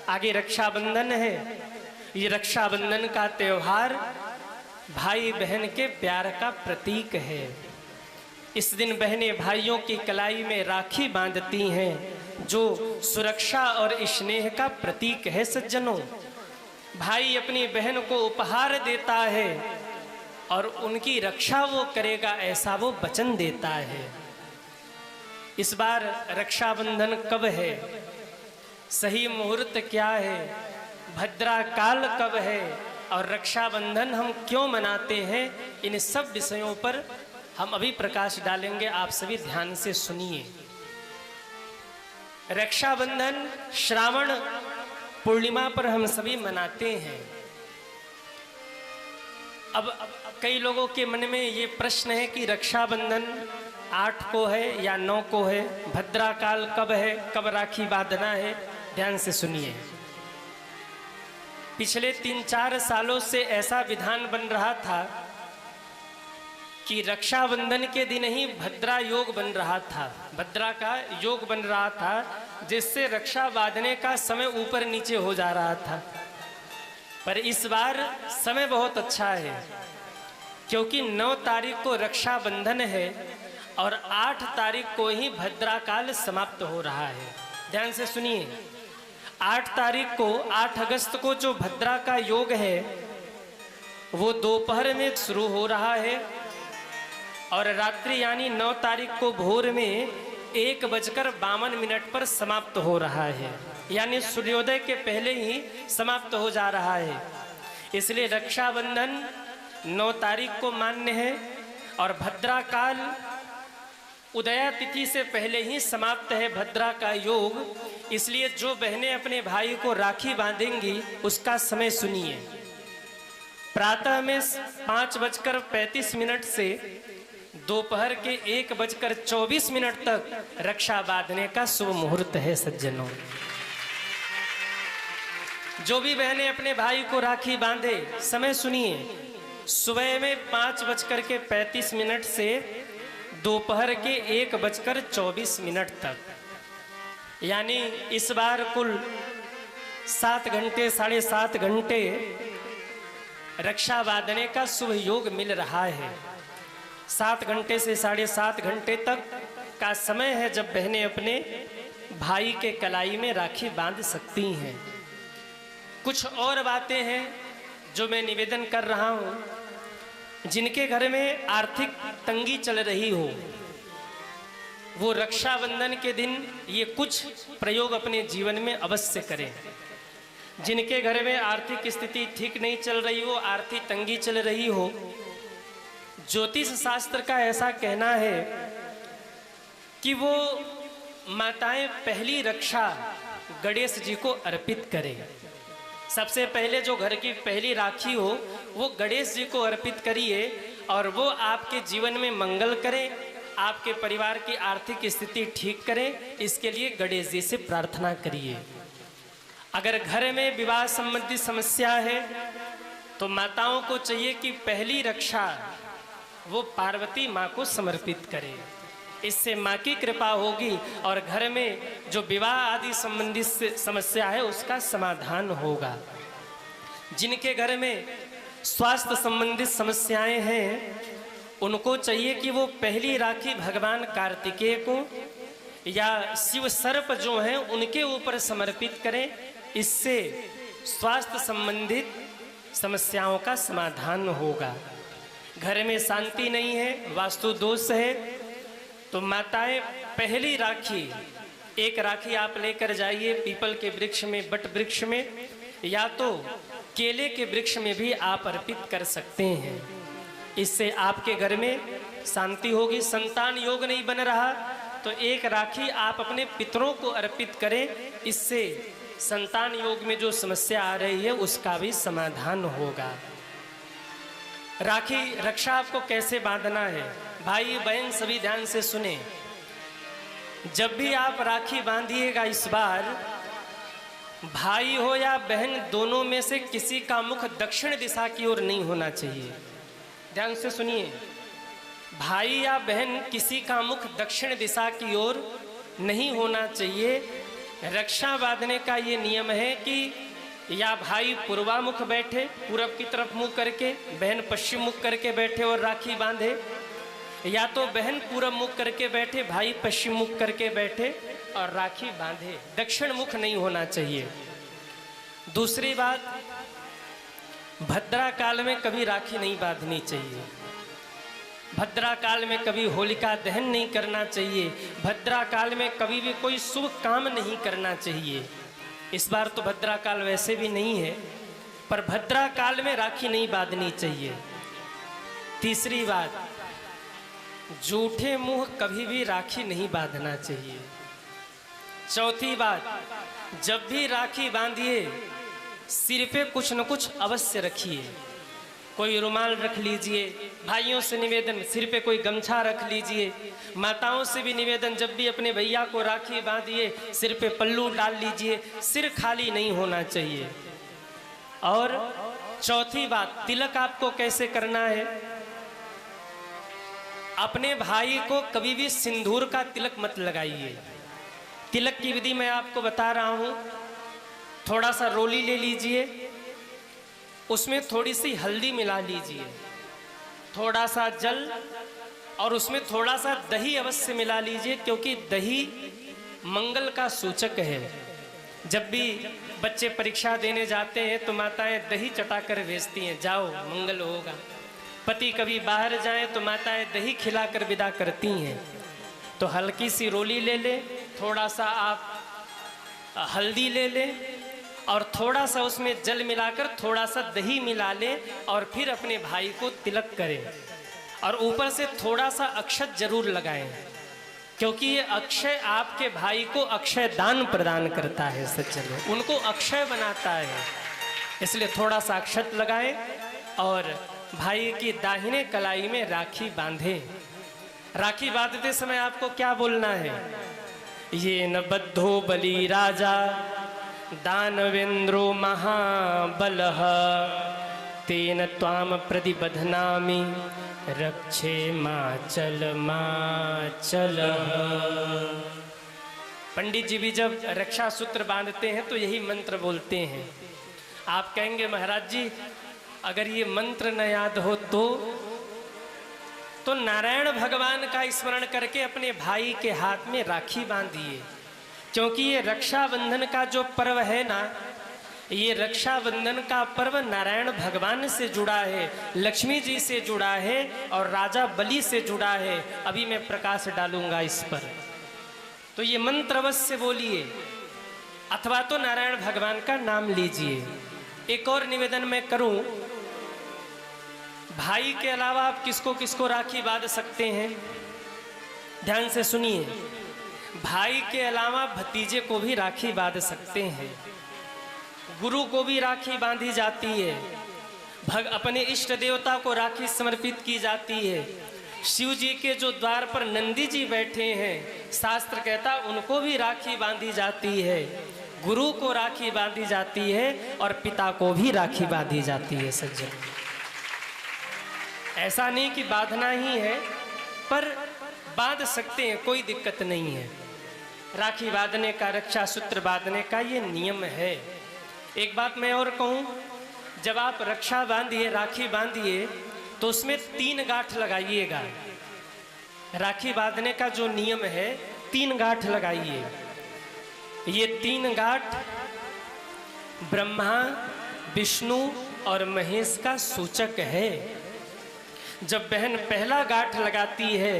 आगे रक्षाबंधन है। ये रक्षाबंधन का त्योहार भाई बहन के प्यार का प्रतीक है। इस दिन बहनें भाइयों की कलाई में राखी बांधती हैं, जो सुरक्षा और स्नेह का प्रतीक है। सज्जनों, भाई अपनी बहन को उपहार देता है और उनकी रक्षा वो करेगा, ऐसा वो वचन देता है। इस बार रक्षाबंधन कब है, सही मुहूर्त क्या है, भद्रा काल कब है और रक्षाबंधन हम क्यों मनाते हैं, इन सब विषयों पर हम अभी प्रकाश डालेंगे। आप सभी ध्यान से सुनिए। रक्षाबंधन श्रावण पूर्णिमा पर हम सभी मनाते हैं। अब कई लोगों के मन में ये प्रश्न है कि रक्षाबंधन 8 को है या 9 को है, भद्रा काल कब है, कब राखी बांधना है। ध्यान से सुनिए। पिछले 3-4 सालों से ऐसा विधान बन रहा था कि रक्षाबंधन के दिन ही भद्रा योग बन रहा था, भद्रा का योग बन रहा था, जिससे रक्षा बांधने का समय ऊपर नीचे हो जा रहा था। पर इस बार समय बहुत अच्छा है, क्योंकि 9 तारीख को रक्षाबंधन है और 8 तारीख को ही भद्रा काल समाप्त हो रहा है। ध्यान से सुनिए। 8 तारीख को, 8 अगस्त को जो भद्रा का योग है वो दोपहर में शुरू हो रहा है और रात्रि यानी 9 तारीख को भोर में 1:52 पर समाप्त हो रहा है, यानी सूर्योदय के पहले ही समाप्त हो जा रहा है। इसलिए रक्षाबंधन 9 तारीख को मान्य है और भद्रा काल उदया तिथि से पहले ही समाप्त है, भद्रा का योग। इसलिए जो बहनें अपने भाई को राखी बांधेंगी उसका समय सुनिए। प्रातः में 5:35 से दोपहर के 1:24 तक रक्षा बांधने का शुभ मुहूर्त है। सज्जनों, जो भी बहनें अपने भाई को राखी बांधे, समय सुनिए। सुबह में 5:35 से दोपहर के 1:24 तक, यानी इस बार कुल 7 घंटे 7.5 घंटे रक्षा बांधने का शुभ योग मिल रहा है। 7 घंटे से 7.5 घंटे तक का समय है जब बहनें अपने भाई के कलाई में राखी बांध सकती हैं। कुछ और बातें हैं जो मैं निवेदन कर रहा हूँ। जिनके घर में आर्थिक तंगी चल रही हो, वो रक्षाबंधन के दिन ये कुछ प्रयोग अपने जीवन में अवश्य करें। जिनके घर में आर्थिक स्थिति ठीक नहीं चल रही हो, आर्थिक तंगी चल रही हो, ज्योतिष शास्त्र का ऐसा कहना है कि वो माताएं पहली रक्षा गणेश जी को अर्पित करें। सबसे पहले जो घर की पहली राखी हो वो गणेश जी को अर्पित करिए और वो आपके जीवन में मंगल करें, आपके परिवार की आर्थिक स्थिति ठीक करें। इसके लिए गणेश जी से प्रार्थना करिए। अगर घर में विवाह संबंधी समस्या है तो माताओं को चाहिए कि पहली रक्षा वो पार्वती माँ को समर्पित करें। इससे माँ की कृपा होगी और घर में जो विवाह आदि संबंधित समस्या है उसका समाधान होगा। जिनके घर में स्वास्थ्य संबंधित समस्याएं हैं, उनको चाहिए कि वो पहली राखी भगवान कार्तिकेय को या शिव सर्प जो हैं उनके ऊपर समर्पित करें। इससे स्वास्थ्य संबंधित समस्याओं का समाधान होगा। घर में शांति नहीं है, वास्तु दोष है, तो माताएं पहली राखी, एक राखी आप लेकर जाइए पीपल के वृक्ष में, बट वृक्ष में, या तो केले के वृक्ष में भी आप अर्पित कर सकते हैं। इससे आपके घर में शांति होगी। संतान योग नहीं बन रहा तो एक राखी आप अपने पितरों को अर्पित करें। इससे संतान योग में जो समस्या आ रही है उसका भी समाधान होगा। राखी रक्षा आपको कैसे बांधना है, भाई बहन सभी ध्यान से सुने। जब भी आप राखी बांधिएगा इस बार, भाई हो या बहन दोनों में से किसी का मुख दक्षिण दिशा की ओर नहीं होना चाहिए। ध्यान से सुनिए, भाई या बहन किसी का मुख दक्षिण दिशा की ओर नहीं होना चाहिए। रक्षा बांधने का ये नियम है कि या भाई पूर्वामुख बैठे, पूरब की तरफ मुंह करके, बहन पश्चिम मुख करके बैठे और राखी बांधे, या तो बहन पूरब मुख करके बैठे, भाई पश्चिम मुख करके बैठे और राखी बांधे। दक्षिण मुख नहीं होना चाहिए। दूसरी बात, भद्रा काल में कभी राखी नहीं बांधनी चाहिए। भद्रा काल में कभी होलिका दहन नहीं करना चाहिए। भद्रा काल में कभी भी कोई शुभ काम नहीं करना चाहिए। इस बार तो भद्रा काल वैसे भी नहीं है, पर भद्रा काल में राखी नहीं बांधनी चाहिए। तीसरी बात, झूठे मुंह कभी भी राखी नहीं बांधना चाहिए। चौथी बात, जब भी राखी बांधिए सिर पे कुछ न कुछ अवश्य रखिए। कोई रुमाल रख लीजिए, भाइयों से निवेदन सिर पे कोई गमछा रख लीजिए। माताओं से भी निवेदन, जब भी अपने भैया को राखी बांधिए सिर पे पल्लू डाल लीजिए, सिर खाली नहीं होना चाहिए। और चौथी बात, तिलक आपको कैसे करना है? अपने भाई को कभी भी सिंदूर का तिलक मत लगाइए। तिलक की विधि मैं आपको बता रहा हूं। थोड़ा सा रोली ले लीजिए, उसमें थोड़ी सी हल्दी मिला लीजिए, थोड़ा सा जल और उसमें थोड़ा सा दही अवश्य मिला लीजिए, क्योंकि दही मंगल का सूचक है। जब भी बच्चे परीक्षा देने जाते हैं तो माताएं दही चटाकर भेजती हैं, जाओ मंगल होगा। पति कभी बाहर जाए तो माताएं दही खिलाकर विदा करती हैं। तो हल्की सी रोली ले ले, थोड़ा सा आप हल्दी ले ले और थोड़ा सा उसमें जल मिलाकर थोड़ा सा दही मिला ले और फिर अपने भाई को तिलक करें। और ऊपर से थोड़ा सा अक्षत जरूर लगाएं, क्योंकि ये अक्षय आपके भाई को अक्षय दान प्रदान करता है। सज्जनों, उनको अक्षय बनाता है, इसलिए थोड़ा सा अक्षत लगाएं और भाई की दाहिने कलाई में राखी बांधें। राखी बांधते समय आपको क्या बोलना है? ये न बद्धो बलि राजा दानवेंद्रो महाबलः तेन त्वाम प्रतिबध्नामि रक्षे माचल माचल। पंडित जी भी जब रक्षा सूत्र बांधते हैं तो यही मंत्र बोलते हैं। आप कहेंगे महाराज जी अगर ये मंत्र न याद हो तो नारायण भगवान का स्मरण करके अपने भाई के हाथ में राखी बांधिए, क्योंकि ये रक्षाबंधन का जो पर्व है ना, ये रक्षाबंधन का पर्व नारायण भगवान से जुड़ा है, लक्ष्मी जी से जुड़ा है और राजा बलि से जुड़ा है। अभी मैं प्रकाश डालूंगा इस पर, तो ये मंत्र अवश्य बोलिए अथवा तो नारायण भगवान का नाम लीजिए। एक और निवेदन मैं करूं, भाई के अलावा आप किसको किसको राखी बांध सकते हैं? ध्यान से सुनिए। भाई के अलावा भतीजे को भी राखी बांध सकते हैं, गुरु को भी राखी बांधी जाती है, अपने इष्ट देवता को राखी समर्पित की जाती है। शिव जी के जो द्वार पर नंदी जी बैठे हैं, शास्त्र कहता उनको भी राखी बांधी जाती है, गुरु को राखी बांधी जाती है और पिता को भी राखी बांधी जाती है। सज्जन, ऐसा नहीं कि बांधना ही है, पर बांध सकते हैं, कोई दिक्कत नहीं है। राखी बांधने का, रक्षा सूत्र बांधने का ये नियम है। एक बात मैं और कहूँ, जब आप रक्षा बांधिए, राखी बांधिए तो उसमें 3 गांठ लगाइएगा। राखी बांधने का जो नियम है 3 गांठ लगाइए। ये 3 गांठ ब्रह्मा, विष्णु और महेश का सूचक है। जब बहन पहला गांठ लगाती है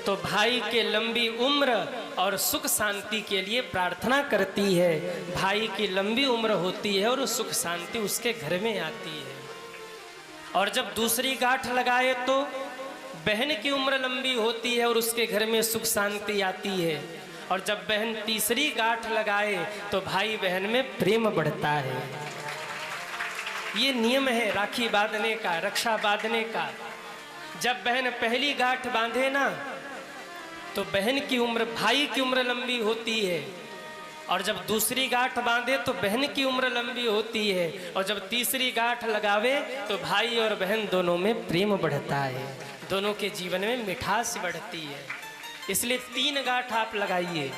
तो भाई के लंबी उम्र और सुख शांति के लिए प्रार्थना करती है। भाई की लंबी उम्र होती है और सुख शांति उसके घर में आती है। और जब दूसरी गांठ लगाए तो बहन की उम्र लंबी होती है और उसके घर में सुख शांति आती है। और जब बहन तीसरी गांठ लगाए तो भाई बहन में प्रेम बढ़ता है। ये नियम है राखी बांधने का, रक्षा बांधने का। जब बहन पहली गांठ बांधे ना तो बहन की उम्र, भाई की उम्र लंबी होती है, और जब दूसरी गांठ बांधे तो बहन की उम्र लंबी होती है, और जब तीसरी गांठ लगावे तो भाई और बहन दोनों में प्रेम बढ़ता है, दोनों के जीवन में मिठास बढ़ती है। इसलिए 3 गांठ आप लगाइए।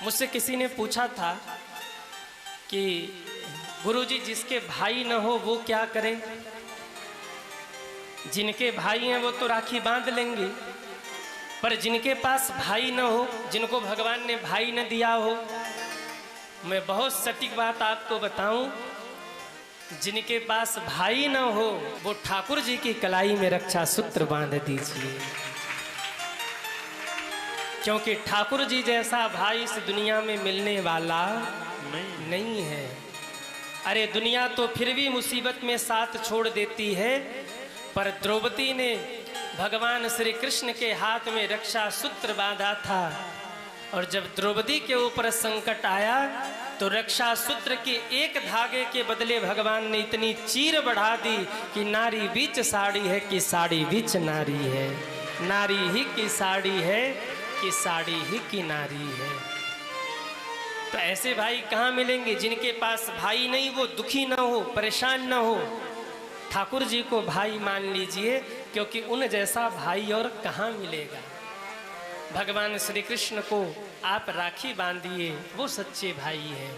मुझसे किसी ने पूछा था कि गुरुजी जिसके भाई न हो वो क्या करे। जिनके भाई हैं वो तो राखी बांध लेंगे, पर जिनके पास भाई न हो, जिनको भगवान ने भाई न दिया हो, मैं बहुत सटीक बात आपको बताऊं, जिनके पास भाई न हो वो ठाकुर जी की कलाई में रक्षा सूत्र बांध दीजिए, क्योंकि ठाकुर जी जैसा भाई इस दुनिया में मिलने वाला नहीं है। अरे दुनिया तो फिर भी मुसीबत में साथ छोड़ देती है, पर द्रौपदी ने भगवान श्री कृष्ण के हाथ में रक्षा सूत्र बांधा था, और जब द्रौपदी के ऊपर संकट आया तो रक्षा सूत्र के एक धागे के बदले भगवान ने इतनी चीर बढ़ा दी कि नारी बीच साड़ी है कि साड़ी बीच नारी है, नारी ही की साड़ी है कि साड़ी ही की नारी है। तो ऐसे भाई कहाँ मिलेंगे? जिनके पास भाई नहीं वो दुखी ना हो, परेशान ना हो, ठाकुर जी को भाई मान लीजिए, क्योंकि उन जैसा भाई और कहाँ मिलेगा। भगवान श्री कृष्ण को आप राखी बांधिए, वो सच्चे भाई हैं।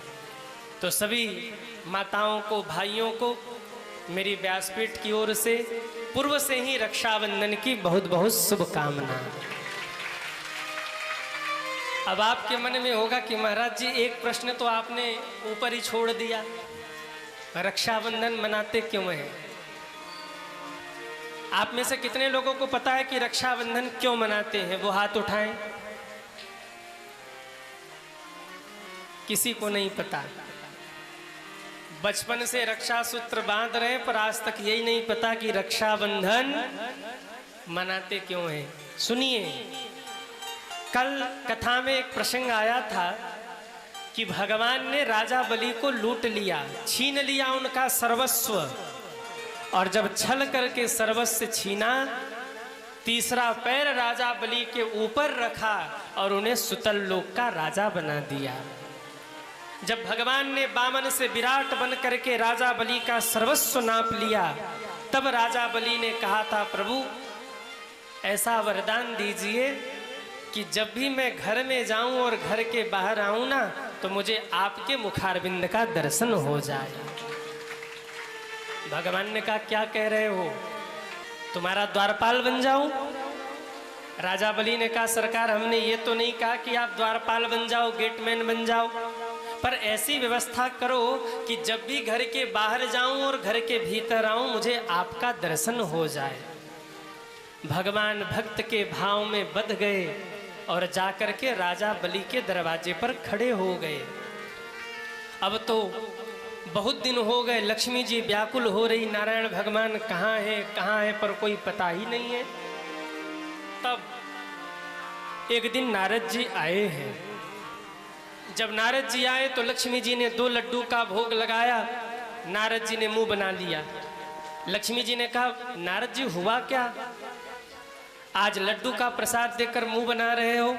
तो सभी माताओं को, भाइयों को मेरी व्यासपीठ की ओर से पूर्व से ही रक्षाबंधन की बहुत बहुत शुभकामना। अब आपके मन में होगा कि महाराज जी एक प्रश्न तो आपने ऊपर ही छोड़ दिया, रक्षाबंधन मनाते क्यों हैं? आप में से कितने लोगों को पता है कि रक्षाबंधन क्यों मनाते हैं? वो हाथ उठाएं। किसी को नहीं पता। बचपन से रक्षा सूत्र बांध रहे हैं, पर आज तक यही नहीं पता कि रक्षाबंधन मनाते क्यों हैं। सुनिए, कल कथा में एक प्रसंग आया था कि भगवान ने राजा बलि को लूट लिया, छीन लिया उनका सर्वस्व, और जब छल करके सर्वस्व छीना, तीसरा पैर राजा बलि के ऊपर रखा और उन्हें सुतल लोक का राजा बना दिया। जब भगवान ने बामन से विराट बन करके राजा बलि का सर्वस्व नाप लिया, तब राजा बलि ने कहा था, प्रभु ऐसा वरदान दीजिए कि जब भी मैं घर में जाऊं और घर के बाहर आऊं ना, तो मुझे आपके मुखारविंद का दर्शन हो जाए। भगवान ने कहा, क्या कह रहे हो, तुम्हारा द्वारपाल बन जाऊं? राजा बलि ने कहा, सरकार हमने ये तो नहीं कहा कि आप द्वारपाल बन जाओ, गेटमैन बन जाओ, पर ऐसी व्यवस्था करो कि जब भी घर के बाहर जाऊं और घर के भीतर आऊं मुझे आपका दर्शन हो जाए। भगवान भक्त के भाव में बंध गए और जाकर के राजा बलि के दरवाजे पर खड़े हो गए। अब तो बहुत दिन हो गए, लक्ष्मी जी व्याकुल हो रही, नारायण भगवान कहाँ है, पर कोई पता ही नहीं है। तब एक दिन नारद जी आए हैं। जब नारद जी आए तो लक्ष्मी जी ने 2 लड्डू का भोग लगाया। नारद जी ने मुंह बना लिया। लक्ष्मी जी ने कहा, नारद जी हुआ क्या, आज लड्डू का प्रसाद देकर मुंह बना रहे हो?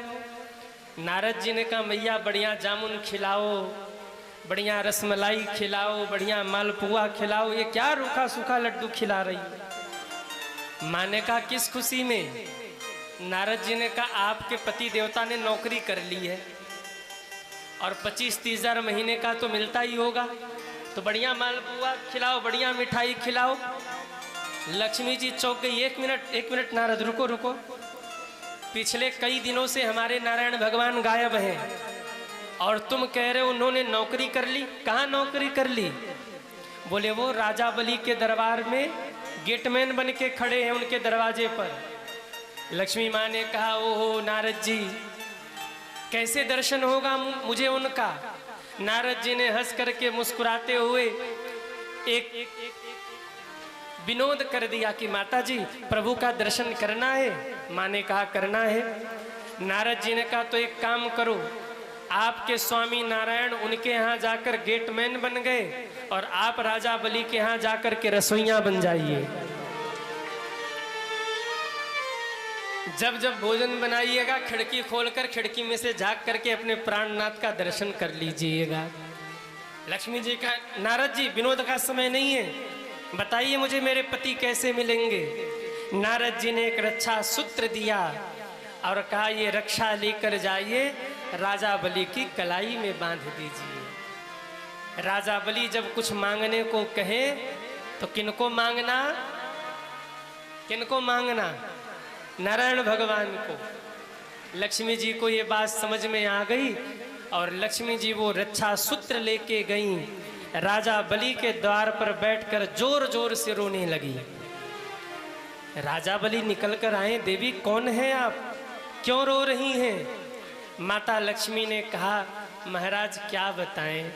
नारद जी ने कहा, मैया बढ़िया जामुन खिलाओ, बढ़िया रसमलाई खिलाओ, बढ़िया मालपुआ खिलाओ, ये क्या रूखा सूखा लड्डू खिला रही? माँ ने कहा, किस खुशी में? नारद जी ने कहा, आपके पति देवता ने नौकरी कर ली है और 25-30 हजार महीने का तो मिलता ही होगा, तो बढ़िया मालपुआ खिलाओ, बढ़िया मिठाई खिलाओ। लक्ष्मी जी चौंक गई। एक मिनट नारद, रुको। पिछले कई दिनों से हमारे नारायण भगवान गायब हैं और तुम कह रहे हो उन्होंने नौकरी कर ली। कहाँ नौकरी कर ली? बोले वो राजा बलि के दरबार में गेटमैन बन के खड़े हैं उनके दरवाजे पर। लक्ष्मी माँ ने कहा, ओहो नारद जी, कैसे दर्शन होगा मुझे उनका? नारद जी ने हंस करके मुस्कुराते हुए एक विनोद कर दिया कि माता जी प्रभु का दर्शन करना है। माँ ने कहा, करना है। नारद जी ने कहा, तो एक काम करो, आपके स्वामी नारायण उनके यहाँ जाकर गेटमैन बन गए और आप राजा बलि के यहाँ जाकर के रसोइया बन जाइए। जब जब भोजन बनाइएगा खिड़की खोलकर खिड़की में से झांक करके अपने प्राणनाथ का दर्शन कर लीजिएगा। लक्ष्मी जी का, नारद जी विनोद का समय नहीं है, बताइए मुझे मेरे पति कैसे मिलेंगे? नारद जी ने एक रक्षा सूत्र दिया और कहा, ये रक्षा लेकर जाइए राजा बलि की कलाई में बांध दीजिए। राजा बलि जब कुछ मांगने को कहे तो किनको मांगना, किनको मांगना? नारायण भगवान को। लक्ष्मी जी को ये बात समझ में आ गई और लक्ष्मी जी वो रक्षा सूत्र लेके गई। राजा बलि के द्वार पर बैठकर जोर जोर से रोने लगी। राजा बलि निकल कर आए, देवी कौन है आप, क्यों रो रही हैं? माता लक्ष्मी ने कहा, महाराज क्या बताएं,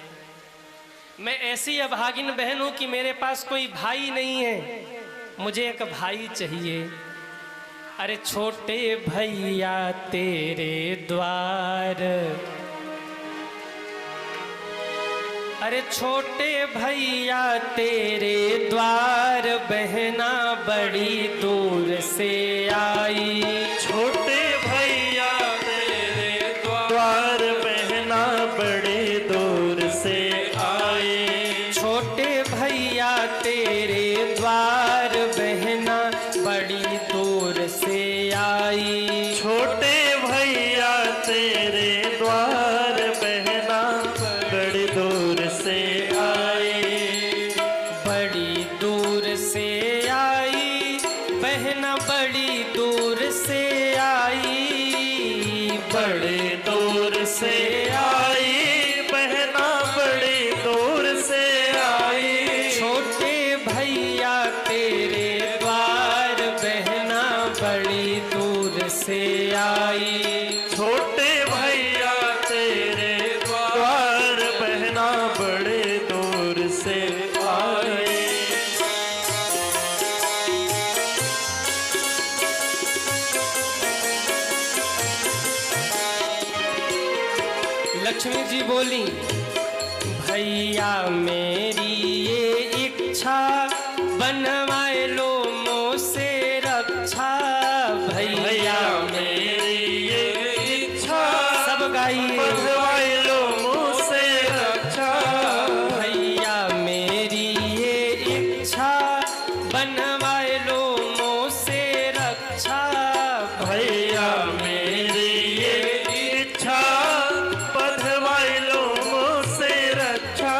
मैं ऐसी अभागिन बहन हूं कि मेरे पास कोई भाई नहीं है, मुझे एक भाई चाहिए। अरे छोटे भैया तेरे द्वार, अरे छोटे भैया तेरे द्वार बहना बड़ी दूर से आई। छोटे भैया तेरे द्वार बहना बड़ी दूर से आई। छोटे भैया तेरे द्वार बहना बड़ी दूर से आई। छोटे भैया तेरे द्वार बहना बड़ी दूर से आई। बड़ी दूर से आई बहना बड़ी दूर से आई। बड़ी दूर से आई बहना बड़ी दूर से आई। छोटे भैया तेरे द्वार बहना बड़ी दूर से आई। छोटे भैया तेरे द्वार बहना बड़े दूर से आई। लक्ष्मी जी बोली, भैया मेरी ये इच्छा बनवाए लो मोसे रक्षा। भैया मेरी ये इच्छा सब गाइए, बनवाए लो मुझसे रक्षा। भैया मेरी ये इच्छा बनवाए लो मोसे रक्षा। भैया मेरी ये इच्छा बनवाए लो मुझसे रक्षा।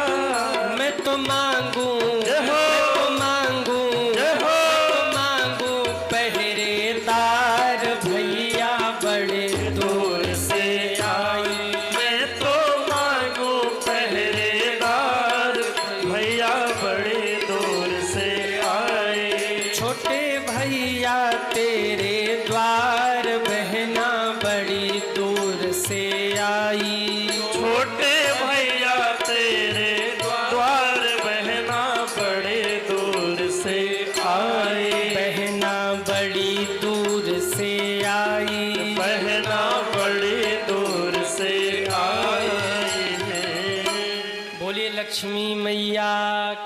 मैं तो मांगू, जय हो, मैं तो मांगू, जय हो। मैं तो मांगू पहरेदार भैया बड़े दूर से आई। मैं तो मांगू पहरेदार भैया बड़े दूर से आए। छोटे भैया तेरे द्वार बहना बड़ी दूर से आई। छोटे भैया तेरे द्वार बहना बड़े दूर से आए। बहना बड़ी दूर से आई। बहना बड़ी दूर से आई है। बोलिए लक्ष्मी मैया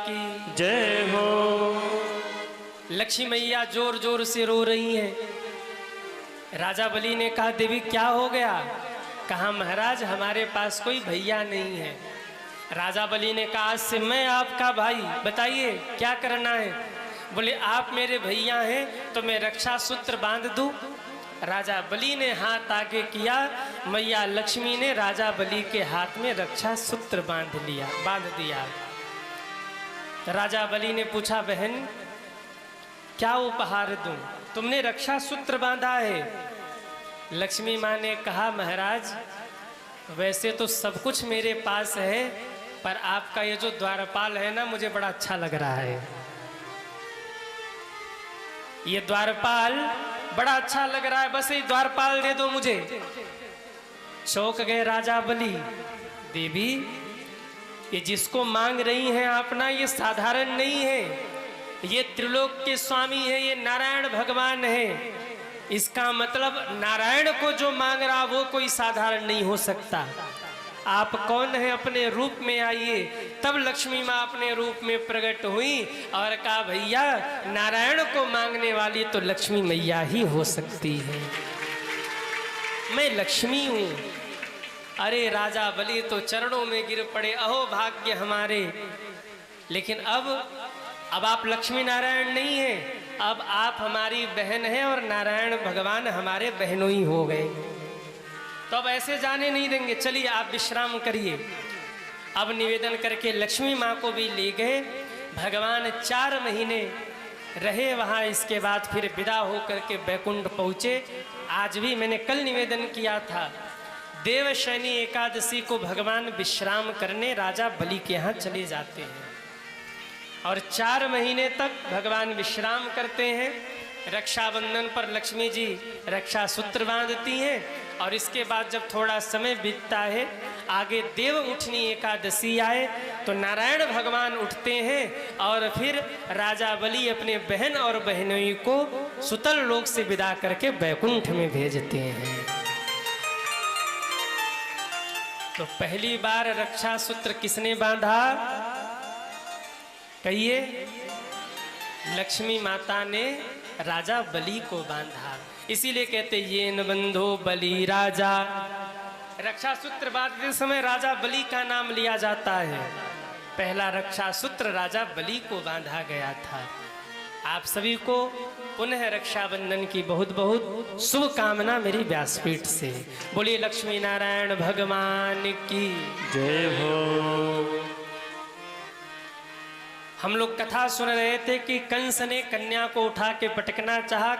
की जय हो। लक्ष्मी मैया जोर जोर से रो रही हैं। राजा बलि ने कहा, देवी क्या हो गया? कहा, महाराज हमारे पास कोई भैया नहीं है। राजा बलि ने कहा, आज से मैं आपका भाई, बताइए क्या करना है? बोले, आप मेरे भैया हैं तो मैं रक्षा सूत्र बांध दूं। राजा बलि ने हाथ आगे किया, मैया लक्ष्मी ने राजा बलि के हाथ में रक्षा सूत्र बांध दिया। राजा बलि ने पूछा, बहन क्या उपहार दूं? तुमने रक्षा सूत्र बांधा है। लक्ष्मी माँ ने कहा, महाराज वैसे तो सब कुछ मेरे पास है, पर आपका ये जो द्वारपाल है ना, मुझे बड़ा अच्छा लग रहा है। ये द्वारपाल बड़ा अच्छा लग रहा है, बस ये द्वारपाल दे दो मुझे। चौंक गए राजा बलि। देवी ये जिसको मांग रही हैं आप ना, ये साधारण नहीं है, ये त्रिलोक के स्वामी है, ये नारायण भगवान है। इसका मतलब नारायण को जो मांग रहा वो कोई साधारण नहीं हो सकता। आप कौन है? अपने रूप में आइए। तब लक्ष्मी माँ अपने रूप में प्रकट हुई और कहा, भैया नारायण को मांगने वाली तो लक्ष्मी मैया ही हो सकती है, मैं लक्ष्मी हूँ। अरे राजा बलि तो चरणों में गिर पड़े, अहो भाग्य हमारे। लेकिन अब आप लक्ष्मी नारायण नहीं हैं, अब आप हमारी बहन हैं और नारायण भगवान हमारे बहनों ही हो गए। तो अब ऐसे जाने नहीं देंगे, चलिए आप विश्राम करिए। अब निवेदन करके लक्ष्मी माँ को भी ले गए। भगवान 4 महीने रहे वहाँ। इसके बाद फिर विदा होकर के बैकुंठ पहुँचे। आज भी मैंने कल निवेदन किया था, देवशयनी एकादशी को भगवान विश्राम करने राजा बलि के यहाँ चले जाते हैं और 4 महीने तक भगवान विश्राम करते हैं। रक्षाबंधन पर लक्ष्मी जी रक्षा सूत्र बांधती हैं और इसके बाद जब थोड़ा समय बीतता है, आगे देव उठनी एकादशी आए तो नारायण भगवान उठते हैं और फिर राजा बलि अपने बहन और बहनोई को सुतल लोक से विदा करके बैकुंठ में भेजते हैं। तो पहली बार रक्षा सूत्र किसने बांधा? कहिए। लक्ष्मी माता ने राजा बलि को बांधा। इसीलिए कहते ये न बंधो बलि राजा। रक्षा सूत्र बांधते समय राजा बलि का नाम लिया जाता है। पहला रक्षा सूत्र राजा बलि को बांधा गया था। आप सभी को पुनः रक्षाबंधन की बहुत बहुत शुभकामना मेरी व्यासपीठ से। बोलिए लक्ष्मी नारायण भगवान की जय हो। हम लोग कथा सुन रहे थे कि कंस ने कन्या को उठा के पटकना चाहा।